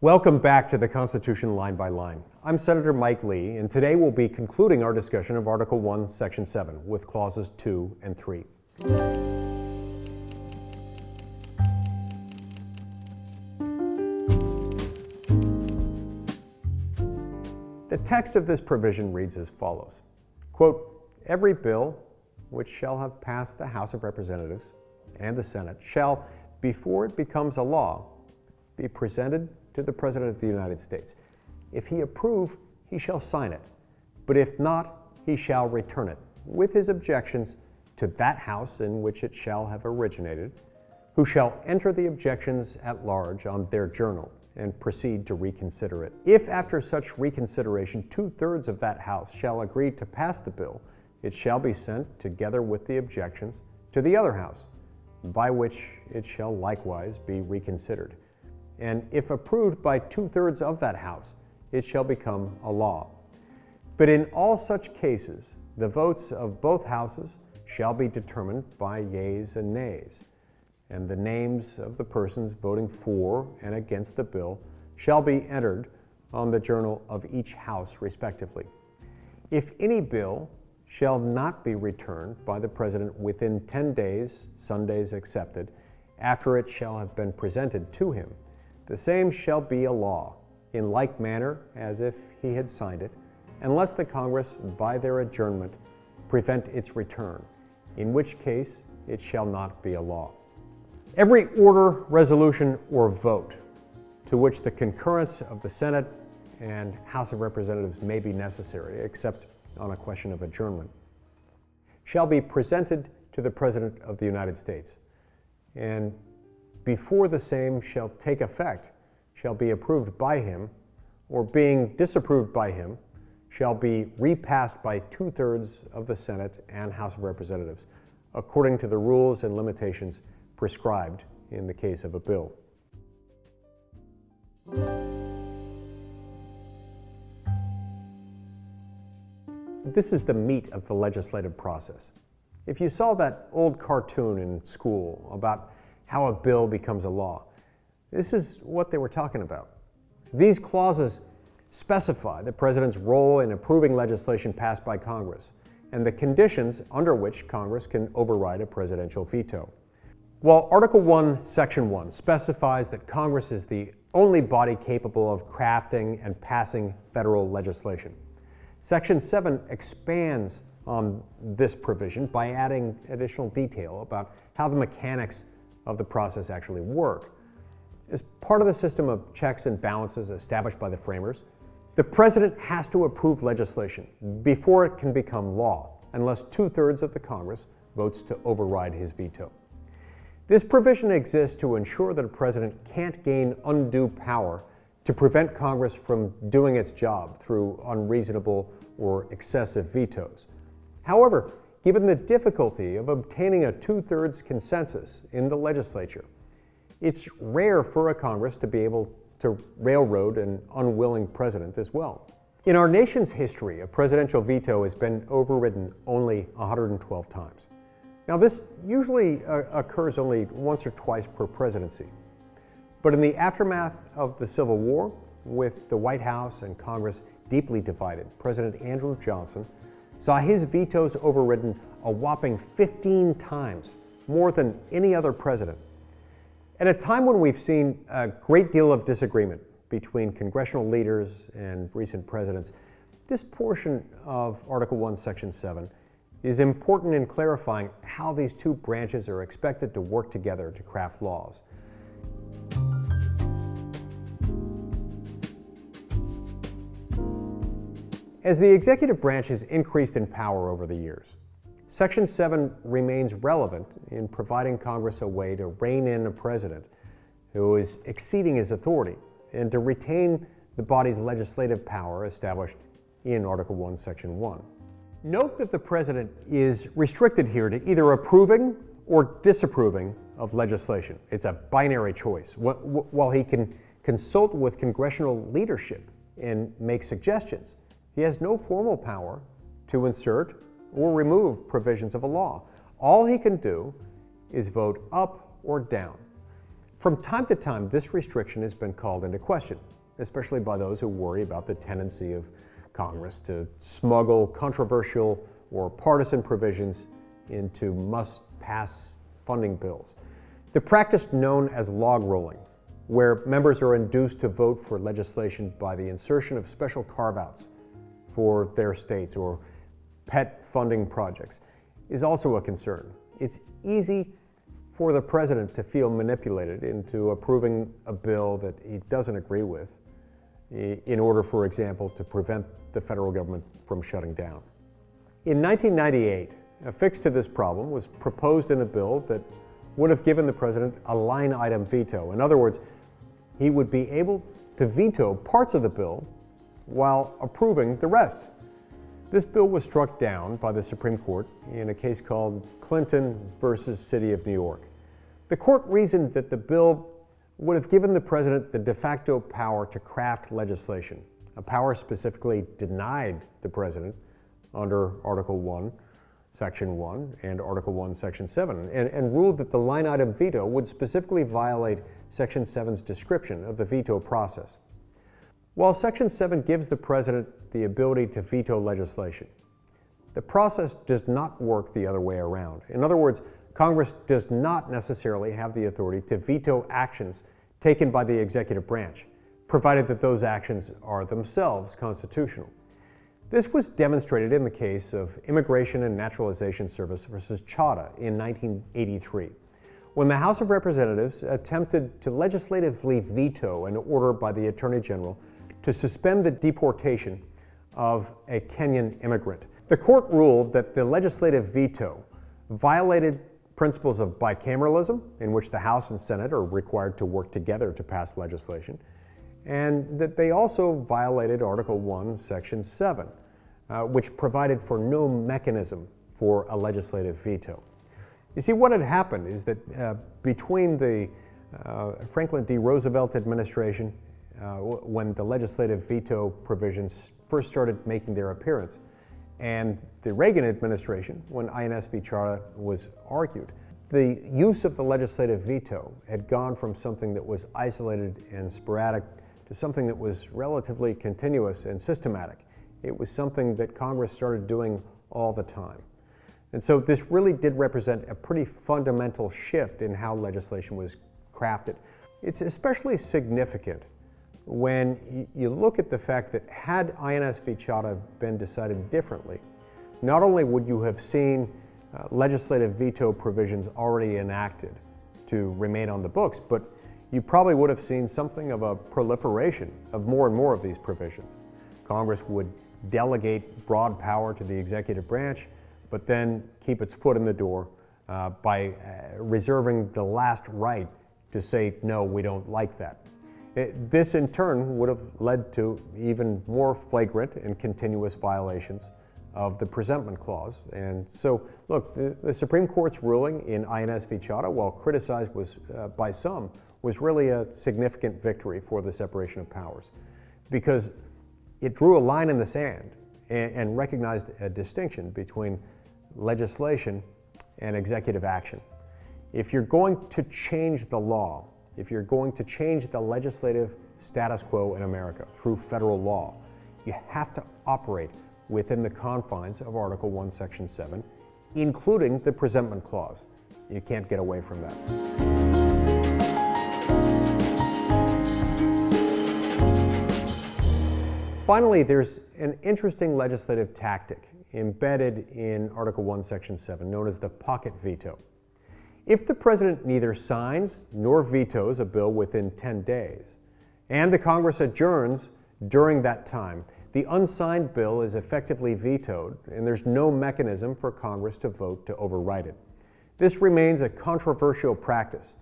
Welcome back to the Constitution Line by Line. I'm Senator Mike Lee, and today we'll be concluding our discussion of Article 1, Section 7, with Clauses 2 and 3. The text of this provision reads as follows, quote, "Every bill which shall have passed the House of Representatives and the Senate shall, before it becomes a law, be presented to the President of the United States. If he approve, he shall sign it, but if not, he shall return it, with his objections to that House in which it shall have originated, who shall enter the objections at large on their journal, and proceed to reconsider it. If after such reconsideration 2/3 of that House shall agree to pass the bill, it shall be sent, together with the objections, to the other House, by which it shall likewise be reconsidered. And if approved by 2/3 of that House, it shall become a law. But in all such cases, the votes of both Houses shall be determined by yeas and nays, and the names of the persons voting for and against the bill shall be entered on the journal of each House respectively. If any bill shall not be returned by the President within 10 days, Sundays excepted, after it shall have been presented to him, the same shall be a law, in like manner as if he had signed it, unless the Congress, by their adjournment, prevent its return, in which case it shall not be a law. Every order, resolution, or vote to which the concurrence of the Senate and House of Representatives may be necessary, except on a question of adjournment, shall be presented to the President of the United States, and before the same shall take effect, shall be approved by him, or being disapproved by him, shall be repassed by 2/3 of the Senate and House of Representatives, according to the rules and limitations prescribed in the case of a bill. This is the meat of the legislative process. If you saw that old cartoon in school about how a bill becomes a law, this is what they were talking about. These clauses specify the President's role in approving legislation passed by Congress and the conditions under which Congress can override a presidential veto. While Article 1, Section 1 specifies that Congress is the only body capable of crafting and passing federal legislation, Section 7 expands on this provision by adding additional detail about how the mechanics of the process actually work. As part of the system of checks and balances established by the framers, the President has to approve legislation before it can become law, unless 2/3 of the Congress votes to override his veto. This provision exists to ensure that a president can't gain undue power to prevent Congress from doing its job through unreasonable or excessive vetoes. However, given the difficulty of obtaining a 2/3 consensus in the legislature, it's rare for a Congress to be able to railroad an unwilling president as well. In our nation's history, a presidential veto has been overridden only 112 times. Now, this usually occurs only once or twice per presidency. But in the aftermath of the Civil War, with the White House and Congress deeply divided, President Andrew Johnson saw his vetoes overridden a whopping 15 times, more than any other president. At a time when we've seen a great deal of disagreement between congressional leaders and recent presidents, this portion of Article 1, Section 7 is important in clarifying how these two branches are expected to work together to craft laws. As the executive branch has increased in power over the years, Section 7 remains relevant in providing Congress a way to rein in a president who is exceeding his authority and to retain the body's legislative power established in Article 1, Section 1. Note that the president is restricted here to either approving or disapproving of legislation. It's a binary choice. While he can consult with congressional leadership and make suggestions, he has no formal power to insert or remove provisions of a law. All he can do is vote up or down. From time to time, this restriction has been called into question, especially by those who worry about the tendency of Congress to smuggle controversial or partisan provisions into must-pass funding bills. The practice known as log rolling, where members are induced to vote for legislation by the insertion of special carve-outs for their states or pet funding projects, is also a concern. It's easy for the president to feel manipulated into approving a bill that he doesn't agree with in order, for example, to prevent the federal government from shutting down. In 1998, a fix to this problem was proposed in a bill that would have given the president a line item veto. In other words, he would be able to veto parts of the bill while approving the rest. This bill was struck down by the Supreme Court in a case called Clinton versus City of New York. The court reasoned that the bill would have given the president the de facto power to craft legislation, a power specifically denied the president under Article 1, Section 1 and Article 1, Section 7, and ruled that the line item veto would specifically violate Section 7's description of the veto process. While Section 7 gives the president the ability to veto legislation, the process does not work the other way around. In other words, Congress does not necessarily have the authority to veto actions taken by the executive branch, provided that those actions are themselves constitutional. This was demonstrated in the case of Immigration and Naturalization Service versus Chadha in 1983, when the House of Representatives attempted to legislatively veto an order by the Attorney General to suspend the deportation of a Kenyan immigrant. The court ruled that the legislative veto violated principles of bicameralism, in which the House and Senate are required to work together to pass legislation, and that they also violated Article 1, Section 7, which provided for no mechanism for a legislative veto. You see, what had happened is that between the Franklin D. Roosevelt administration, when the legislative veto provisions first started making their appearance, and the Reagan administration, when INS v. Chadha was argued, the use of the legislative veto had gone from something that was isolated and sporadic to something that was relatively continuous and systematic. It was something that Congress started doing all the time. And so this really did represent a pretty fundamental shift in how legislation was crafted. It's especially significant when you look at the fact that had INS v. Chadha been decided differently, not only would you have seen legislative veto provisions already enacted to remain on the books, but you probably would have seen something of a proliferation of more and more of these provisions. Congress would delegate broad power to the executive branch, but then keep its foot in the door by reserving the last right to say, no, we don't like that. This in turn would have led to even more flagrant and continuous violations of the presentment clause. And so, look, the Supreme Court's ruling in INS v. Chadha, while criticized by some, was really a significant victory for the separation of powers, because it drew a line in the sand and recognized a distinction between legislation and executive action. If you're going to change the law, if you're going to change the legislative status quo in America through federal law, you have to operate within the confines of Article 1, Section 7, including the presentment clause. You can't get away from that. Finally, there's an interesting legislative tactic embedded in Article 1, Section 7, known as the pocket veto. If the president neither signs nor vetoes a bill within 10 days, and the Congress adjourns during that time, the unsigned bill is effectively vetoed, and there's no mechanism for Congress to vote to override it. This remains a controversial practice,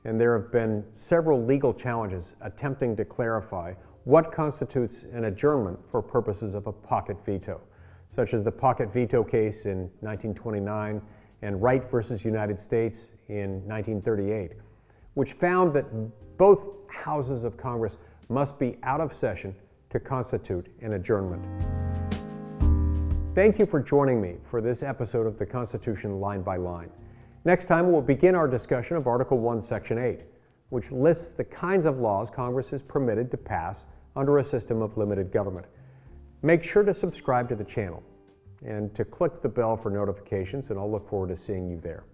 and there have been several legal challenges attempting to clarify what constitutes an adjournment for purposes of a pocket veto, such as the pocket veto case in 1929 and Wright versus United States in 1938, which found that both houses of Congress must be out of session to constitute an adjournment. Thank you for joining me for this episode of the Constitution Line by Line. Next time, we'll begin our discussion of Article 1, Section 8, which lists the kinds of laws Congress is permitted to pass under a system of limited government. Make sure to subscribe to the channel and to click the bell for notifications, and I'll look forward to seeing you there.